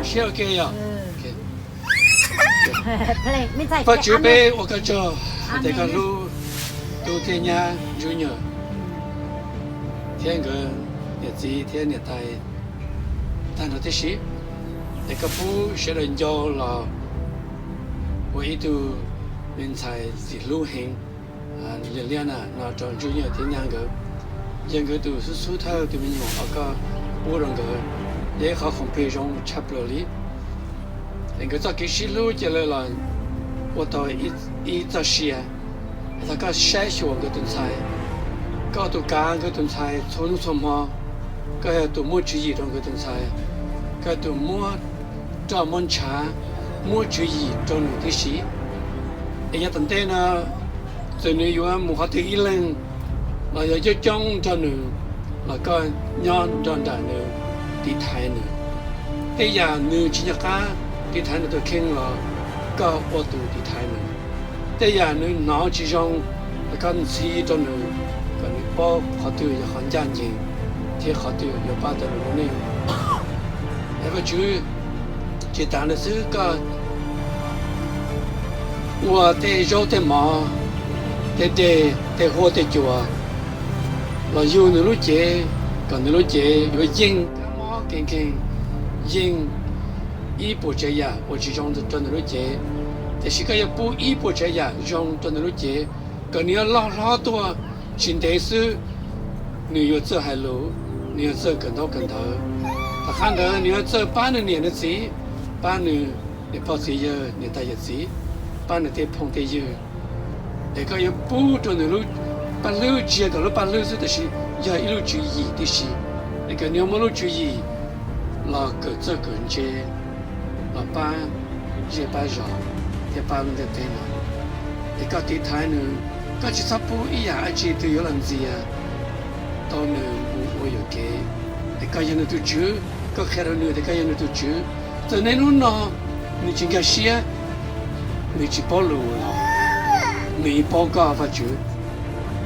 先 OK 呀。เพลงไม่ใช่ ปัจจุบัน我感觉这个路都天涯就呢，天个日子天日代，但是这些那个不是人家了，我一度人才是路行啊，人家呢那种就呢天涯个，人个都是苏头都没有那个不人个，也好红配上差不多哩。那个在给西路进来了，我到一早些，他个筛选个东西，搞到干个东西，从什么，个都没注意到个东西，个都没专门查，没注意到那的事。哎呀，等待呢，这里有啊，木哈的一人，那要就讲着呢，那个娘长大呢，地台呢，哎呀，呢今日干。地台呢都傾了，個我都地台呢。第二呢，腦子上嗰陣時咗呢，嗰啲包好多又很乾淨，啲好多又擺到嗰呢。那個就當的是個，我得做得嘛，得好得做啊。我有那路節，個那路節有應，幹嘛傾應。一步这样，我只用的真的路节，但是个一步一步这样用真的路节，个你要拉多，现在是你要走海路，你要走更多，他看到你要走8年的时，8年你跑这样，你带一时，8年得碰得有，那个一步真的路，把路接个路把路是的是要一路注意的是，那个你要没路注意，那个这个接。老板也把肉，也把人的对嘛，一个地台呢，个其实不一样，而且都有人知啊，到呢我有给，一个人都住，个开了呢，一个人都住，在那种呢，你今个些，你去跑路了，你跑高发住，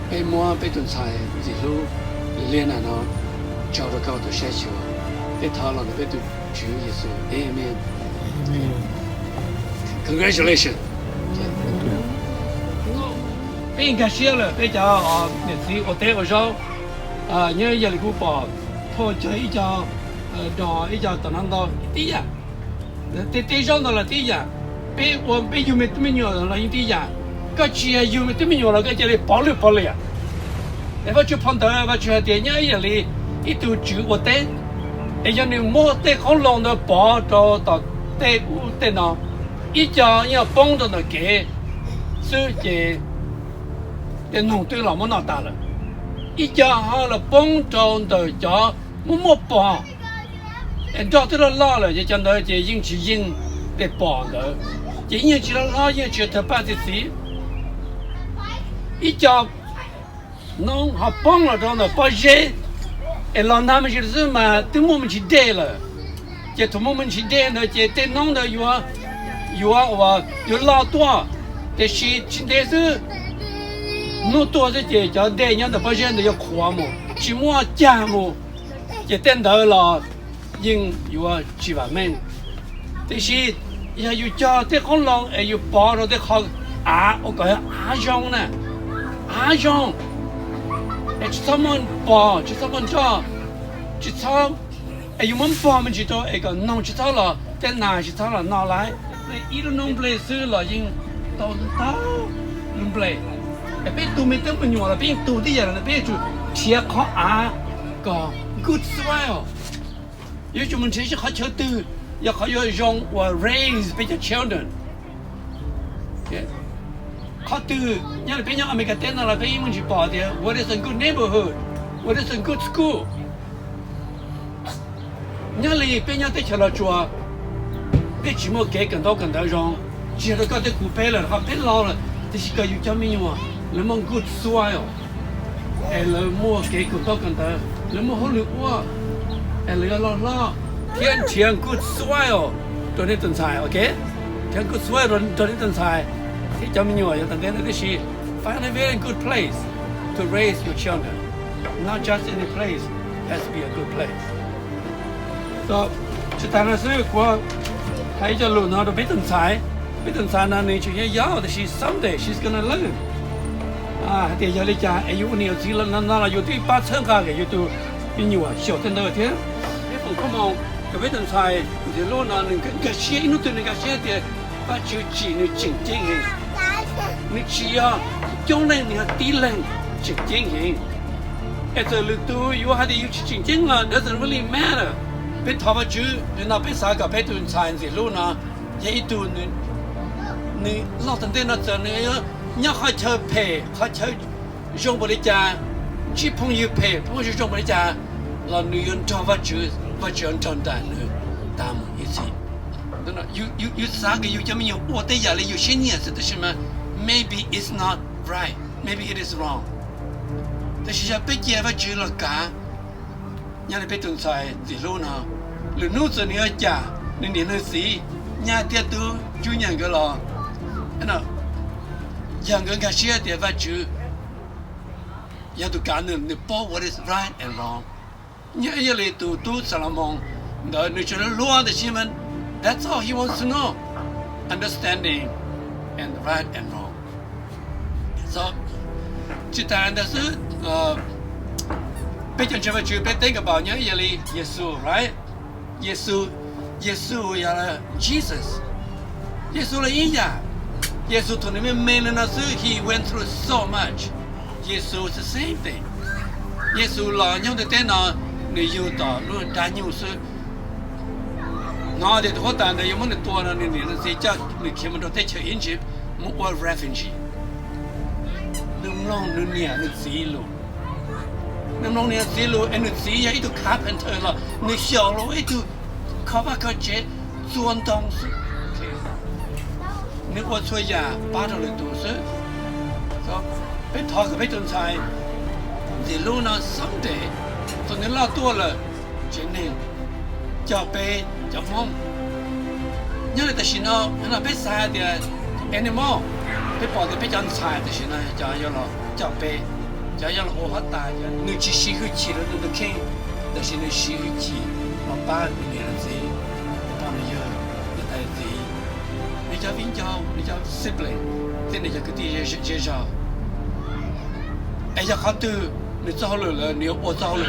被摸被顿菜，一路练了呢，找到高头下去，被他了被顿住也是，amen。Congratulations！ 被感谢了，被讲啊，那是我带我说啊，你也来过吧？他这一家到一家到那到第一，对上到了第一，被我被有没这么牛了，因第一，个企业有没这么牛了，个这里包了呀。那我就碰到我去电影院里一头猪我带，哎呀你莫带好long的包到。在那，一家要帮着那给，手机，弄对了，没拿大了。一家好了帮着的家，没帮，找到了拉了，就讲到这引起引的帮的，这引起了拉引起他办的事，一家弄好帮了着呢，把人，让他们就是嘛，都我们去带了。这从我们去带呢，这带弄的有老多，但是现在是弄多的这叫带人的不现在要夸么，起码加么，这等到了，因有几万门，但是也有家在红浪，也有包了的好啊，我讲阿香呢，阿香，去他们包，去他们家，去他。哎，我们帮我们去到一个弄去草了，再拿去草了拿来，那一路弄不来收了，因到弄不来，哎，别都没这么牛了，别都的人了，别就贴靠啊，个 good swell，有什么这些好巧都，要还要让我 raise 比较 children，好多，你别让美国电脑了，别我们去报的，what is a good neighborhood，what is a good school。你里别人在吃了做，别起码给更多让，吃了搞得苦白了，还别老了，这是个有叫咩话？你们 good soil， 哎，你莫给更多，你莫好绿哇，哎，你要老，天 good soil， 做你顿菜 ，OK？ 天 good soil 做你顿菜，这叫咩话？要等等那是 find a very good place to raise your children，not just any place has to be a good place。so 就当然是我还有一个路那都被等菜那你就要的是 someday she's gonna learn 啊，这要你讲，哎呦，你要知了，那有对把车卡给有都比你话小点多点。你从看望个被等菜，你路那你个些，你对那个些的，把就只你正经的，你只要将来你要低人正经的，哎，这里都有还得有去正经了 ，doesn't really matter。被他们就你那被啥个被等菜的路那，也一度你老等待那这你要。你还车赔，还车用不了家，只朋友赔，不是用不了家，那女人找不住长大呢，大么一起。那有三个有这么有我的压力，有些年是的什么 ？Maybe it's not right, maybe it is wrong。但是要被接不住了干，人家被动菜在路呢，路路子你要家，你年那时，人家跌都就人个了，那。yang kan kasih dia baju yang tu kan ni po what is right and wrong nya ya le tu salamong the natural law the human that's all he wants to know understanding and right and wrong so kita anda se 被讲什么就被think about nya ya le yesu right yesu ya la jesus yesu la iya Jesus told him, he went through so much. Jesus is the same thing. Jesus là những cái tên nào người yêu đó luôn đã nhiều sự. Nó để họ tàn để những cái tuổi nào người nó sẽ chắc người khi mà nó tới chơi Egypt, một world refugee. Nung long nung nia nung xí luôn. Nung long nia xí luôn, anh nung xí ya itu carpenter là, người xảo luôn itu cover cái chế, chuan đông sự. 你我出家把头来读书，说被讨个被种菜，你路呢 someday， 等你老多了，今年叫被叫梦，因为但是呢，那被杀的 animal， 被跑的被种菜的是呢，叫要了叫被，叫要了我好大的，你去洗去吃了你都看，但是你洗去吃，我把你的子，把你要你带子。你叫边叫？你叫 sibling， 真的叫个地介绍。哎呀，好多你找了，你我找了，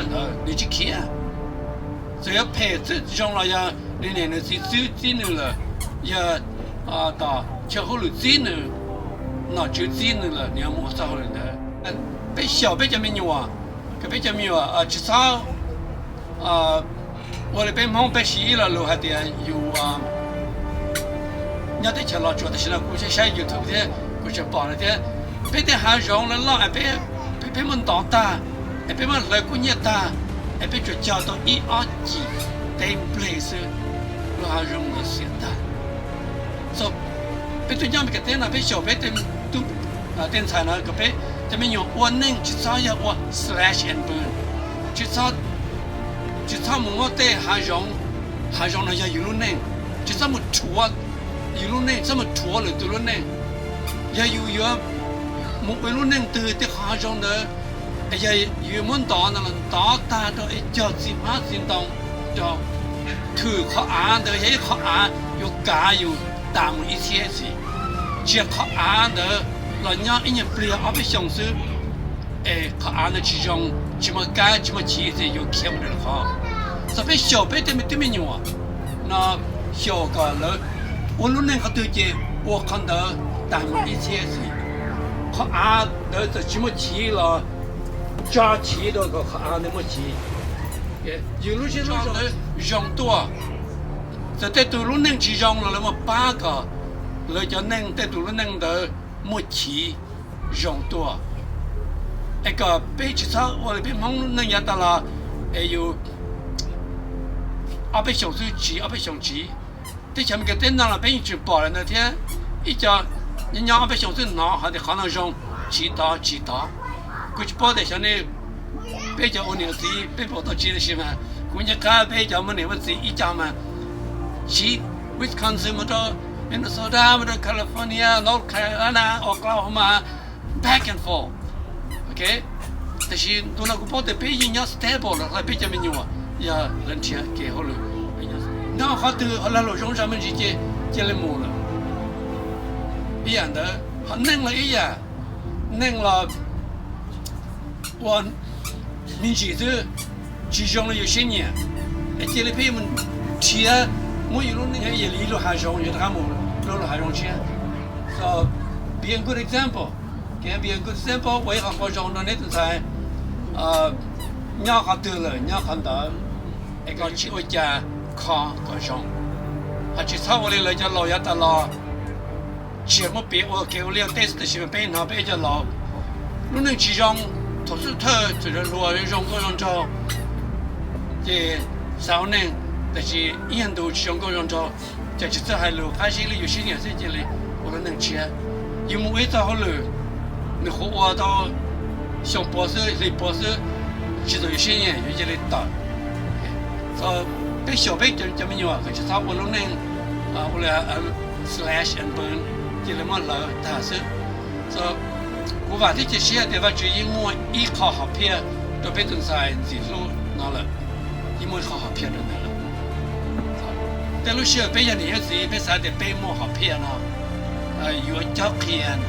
你去看。只要配这将来呀，你年龄是子女了，也到前后了子女，那就子女了，你要莫找了的。被小辈叫咩牛啊？个辈叫咩啊？至少我哋被忙被洗了，路还得有人家在吃老煮的，现在估计下有头的，估计饱了的，别的还让了老，别们当大，别们来过年大，别就叫到1、2G， 对 place， 我还让了现在，所以别就讲别个那别小别的都电菜呢，个别这边有我能去找呀我 slash and burn， 去找么的还让了要有路能，去找么土啊。一路呢，这么拖了，对路呢，也有木一路呢，对的下上的，也有门打那了，打到一叫几马心当，叫土靠岸的，也靠岸有加油，大门一切是，只靠岸的，人家一年不了200小时，靠岸的其中这么干这么急的有看不了好，这边小辈对面牛啊，那小个了。我路那个对接，我看到大门一切是，靠岸的这这么急了，加急的个靠岸那么急，有路些路上的人多，这在道路那去让了那么8个，了就能在道路那的没急人多，那个被汽车我那边忙那也到了，还有200小时急，200小时。在前面个电脑那边就跑了那天，一家人家200小时拿还得可能让其他，估计跑的像那别叫我娘子，别跑到几的是嘛，估计看别叫我们娘子一家嘛，去 Wisconsin 么的 Minnesota 么的 California North Carolina Oklahoma back and forth， OK， 但是都那个跑的别人家 stable 了，还别叫没牛啊，也人家给好了。然后好来路上面去接了木了，一样的，好弄了一样，弄了我民企的其中了有些年，接了他们提啊，我一路那个也离了还上，有他们路了还上去，so be a good example， can be a good example， 我也好好上到那种才，鸟好得了，鸟看到，一个去我家看个上，还去操我的来叫老爷的老，节目别我给我俩带子的时候别拿别叫老，我能其中。图书特就是罗人上各种招，这少年，但是印度上各种招，这就是还路，还是里有些年在这里，我都能吃，因为为啥好路，你和我到上博士、离博士，其实有些年有这里到，被小辈就没有啊，就是他我都能我俩slash and burn， 这里么老大是，说。我把这些地方就因为依靠好片，都被登在记录拿了，因为靠好片的来了。但路些被人也是被啥的被摸好片呢？有照片，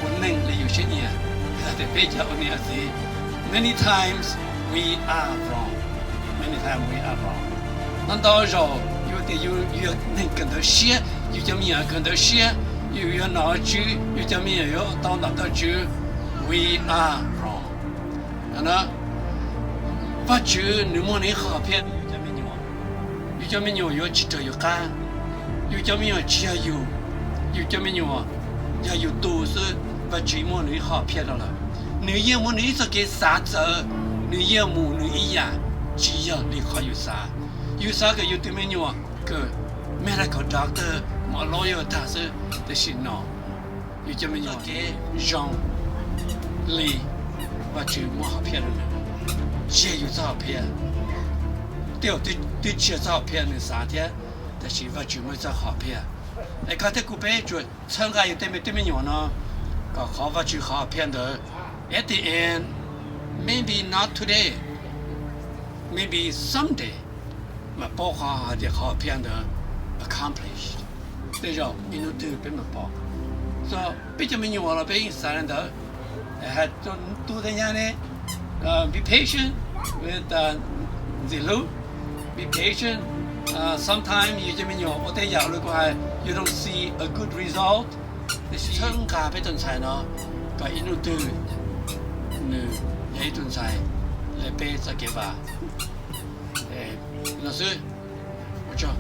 我能了有些年，的被叫你也是 ，many times we are wrong， many times we are wrong。那到时候有能跟到些，有叫咩跟到些。有哪句有叫咩有到哪到句 ，we are wrong。那把句你莫你好骗有叫咩牛？有叫咩牛有记者有干，有叫咩有加油，有叫咩牛啊？要有都是把句莫你好骗到了。你也莫你是给啥子？你也莫你一样，只要你好有啥，有啥个有对咩牛啊？个 medical doctor。我老有他是的心脑，有这么样给让你把这么好骗的人，也有照片，对这照片的3天，但是把这么照好片，哎，看这古北就参加有对面样呢，搞好把这好片的 ，at the end maybe not today, maybe someday， 嘛包括的好片的 accomplished。对着，印度对别么包，说别这么牛了，别因啥人的，还都在家呢，be patient with the loop, be patient. Sometimes 有这么牛，我在家如果还 you don't see a good result， 但是参加别顿菜呢，个印度对，也一顿菜来别再给吧，那是我讲。